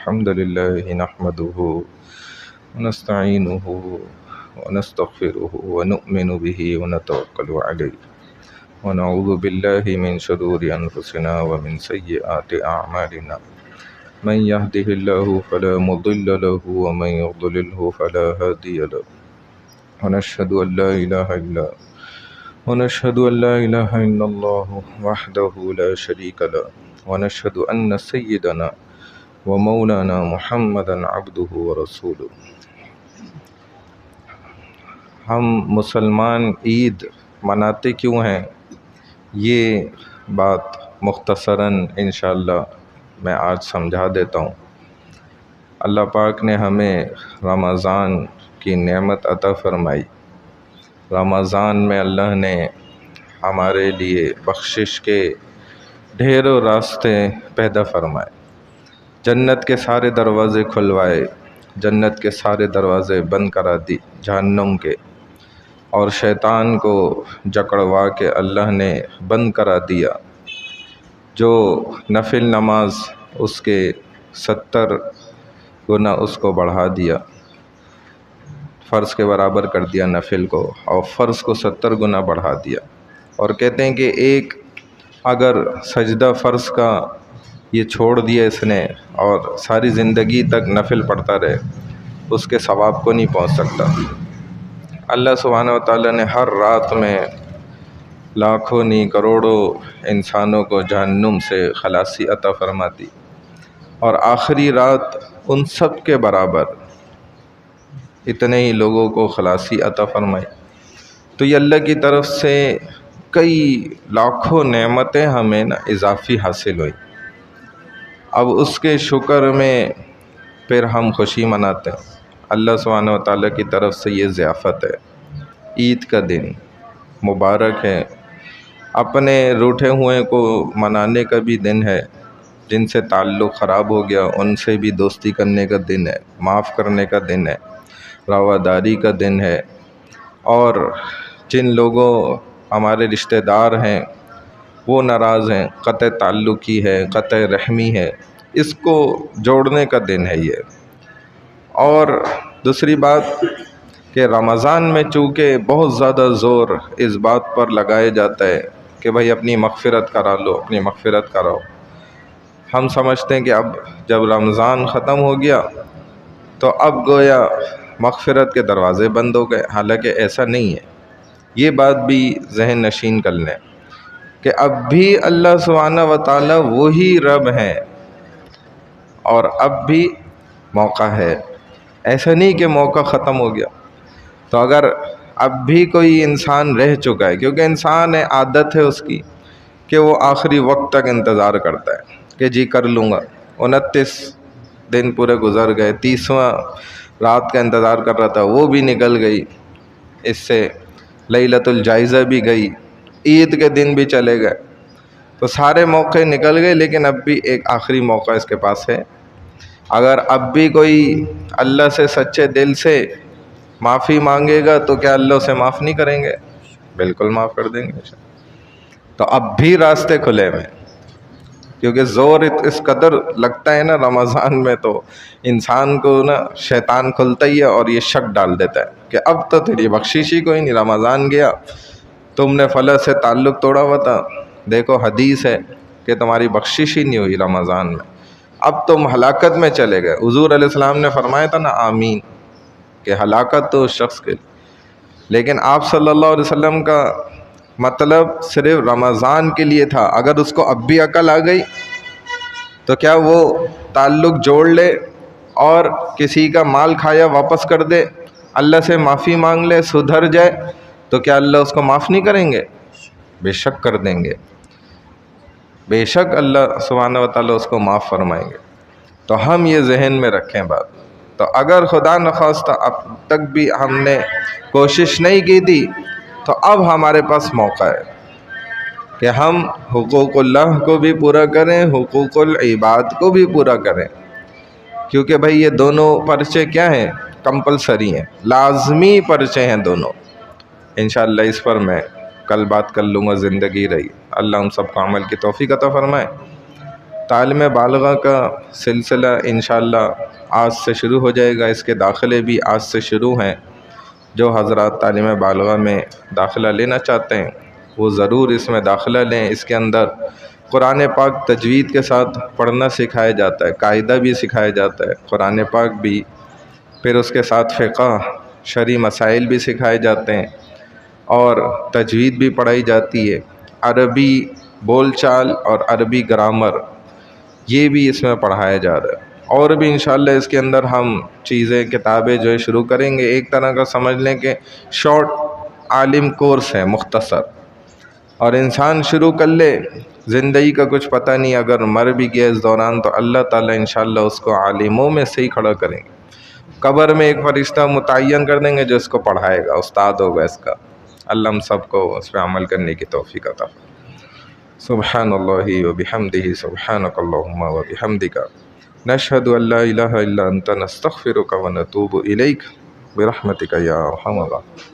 الحمد لله نحمده ونستعينه ونستغفره ونؤمن به ونتوكل عليه ونعوذ بالله من شرور أنفسنا ومن سيئات أعمالنا من يهده الله فلا مضل له ومن يضلله فلا هادي له ونشهد أن لا إله إلا الله وحده لا شريك له ونشهد أن سيدنا ومولانا محمدا عبده ورسوله۔ ہم مسلمان عید مناتے کیوں ہیں، یہ بات مختصراً انشاءاللہ میں آج سمجھا دیتا ہوں۔ اللہ پاک نے ہمیں رمضان کی نعمت عطا فرمائی۔ رمضان میں اللہ نے ہمارے لیے بخشش کے ڈھیروں راستے پیدا فرمائے، جنت کے سارے دروازے کھلوائے، جنت کے سارے دروازے بند کرا دی جہنم کے، اور شیطان کو جکڑوا کے اللہ نے بند کرا دیا۔ جو نفل نماز اس کے 70 گنا اس کو بڑھا دیا، فرض کے برابر کر دیا نفل کو، اور فرض کو 70 گنا بڑھا دیا۔ اور کہتے ہیں کہ ایک اگر سجدہ فرض کا یہ چھوڑ دیا اس نے اور ساری زندگی تک نفل پڑھتا رہے، اس کے ثواب کو نہیں پہنچ سکتا۔ اللہ سبحانہ وتعالیٰ نے ہر رات میں لاکھوں نہیں کروڑوں انسانوں کو جہنم سے خلاصی عطا فرماتی، اور آخری رات ان سب کے برابر اتنے ہی لوگوں کو خلاصی عطا فرمائی۔ تو یہ اللہ کی طرف سے کئی لاکھوں نعمتیں ہمیں اضافی حاصل ہوئی۔ اب اس کے شکر میں پھر ہم خوشی مناتے ہیں۔ اللہ سبحانہ وتعالیٰ کی طرف سے یہ ضیافت ہے، عید کا دن مبارک ہے، اپنے روٹھے ہوئے کو منانے کا بھی دن ہے، جن سے تعلق خراب ہو گیا ان سے بھی دوستی کرنے کا دن ہے، معاف کرنے کا دن ہے، رواداری کا دن ہے، اور جن لوگوں ہمارے رشتہ دار ہیں وہ ناراض ہیں، قطع تعلقی ہے، قطع رحمی ہے، اس کو جوڑنے کا دن ہے یہ۔ اور دوسری بات کہ رمضان میں چونکہ بہت زیادہ زور اس بات پر لگایا جاتا ہے کہ بھائی اپنی مغفرت کرا لو، اپنی مغفرت کراؤ۔ ہم سمجھتے ہیں کہ اب جب رمضان ختم ہو گیا تو اب گویا مغفرت کے دروازے بند ہو گئے، حالانکہ ایسا نہیں ہے۔ یہ بات بھی ذہن نشین کر لیں کہ اب بھی اللہ سبحانہ وتعالی وہی رب ہیں، اور اب بھی موقع ہے۔ ایسا نہیں کہ موقع ختم ہو گیا۔ تو اگر اب بھی کوئی انسان رہ چکا ہے، کیونکہ انسان ہے، عادت ہے اس کی کہ وہ آخری وقت تک انتظار کرتا ہے کہ جی کر لوں گا۔ 29 دن پورے گزر گئے، 30واں رات کا انتظار کر رہا تھا، وہ بھی نکل گئی، اس سے لیلۃ الجائزہ بھی گئی، عید کے دن بھی چلے گئے، تو سارے موقع نکل گئے، لیکن اب بھی ایک آخری موقع اس کے پاس ہے۔ اگر اب بھی کوئی اللہ سے سچے دل سے معافی مانگے گا تو کیا اللہ اسے معاف نہیں کریں گے؟ بالکل معاف کر دیں گے۔ تو اب بھی راستے کھلے ہوئے، کیونکہ زور اس قدر لگتا ہے نا رمضان میں، تو انسان کو شیطان کھلتا ہی ہے اور یہ شک ڈال دیتا ہے کہ اب تو تیری بخشش ہی کوئی نہیں، رمضان گیا، تم نے فلاں سے تعلق توڑا ہوا تھا، دیکھو حدیث ہے کہ تمہاری بخشش ہی نہیں ہوئی رمضان میں، اب تم ہلاکت میں چلے گئے۔ حضور علیہ السلام نے فرمایا تھا نا آمین، کہ ہلاکت تو اس شخص کے لیے، لیکن آپ صلی اللہ علیہ وسلم کا مطلب صرف رمضان کے لیے تھا۔ اگر اس کو اب بھی عقل آ گئی تو کیا وہ تعلق جوڑ لے اور کسی کا مال کھایا واپس کر دے، اللہ سے معافی مانگ لے، سدھر جائے، تو کیا اللہ اس کو معاف نہیں کریں گے؟ بے شک کر دیں گے، بے شک اللہ سبحانہ وتعالی اس کو معاف فرمائیں گے۔ تو ہم یہ ذہن میں رکھیں بات۔ تو اگر خدا نخواستہ اب تک بھی ہم نے کوشش نہیں کی تھی تو اب ہمارے پاس موقع ہے کہ ہم حقوق اللہ کو بھی پورا کریں، حقوق العباد کو بھی پورا کریں، کیونکہ بھائی یہ دونوں پرچے کیا ہیں؟ کمپلسری ہیں، لازمی پرچے ہیں دونوں۔ انشاءاللہ اس پر میں کل بات کر لوں گا، زندگی رہی۔ اللہ ہم سب کو عمل کی توفیق عطا فرمائے۔ تعلیم بالغہ کا سلسلہ انشاءاللہ آج سے شروع ہو جائے گا، اس کے داخلے بھی آج سے شروع ہیں۔ جو حضرات تعلیم بالغہ میں داخلہ لینا چاہتے ہیں وہ ضرور اس میں داخلہ لیں۔ اس کے اندر قرآن پاک تجوید کے ساتھ پڑھنا سکھایا جاتا ہے، قاعدہ بھی سکھایا جاتا ہے، قرآن پاک بھی، پھر اس کے ساتھ فقہ، شرعی مسائل بھی سکھائے جاتے ہیں اور تجوید بھی پڑھائی جاتی ہے، عربی بول چال اور عربی گرامر یہ بھی اس میں پڑھایا جا رہا ہے۔ اور بھی انشاءاللہ اس کے اندر ہم چیزیں کتابیں جو ہے شروع کریں گے۔ ایک طرح کا سمجھ لیں کہ شارٹ عالم کورس ہے، مختصر، اور انسان شروع کر لے، زندگی کا کچھ پتہ نہیں، اگر مر بھی گیا اس دوران تو اللہ تعالیٰ انشاءاللہ اس کو عالموں میں سے ہی کھڑا کریں گے۔ قبر میں ایک فرشتہ متعین کر دیں گے جو اس کو پڑھائے گا، استاد ہوگا اس کا۔ اللہ ہم سب کو اس پہ عمل کرنے کی توفیق عطا فرمائے۔ سبحان اللہ وبحمدہ، سبحانک اللہم وبحمدک، نشہد ان لا الہ الا انت، نستغفرک ونتوب الیک، برحمتک یا ارحم الراحمین۔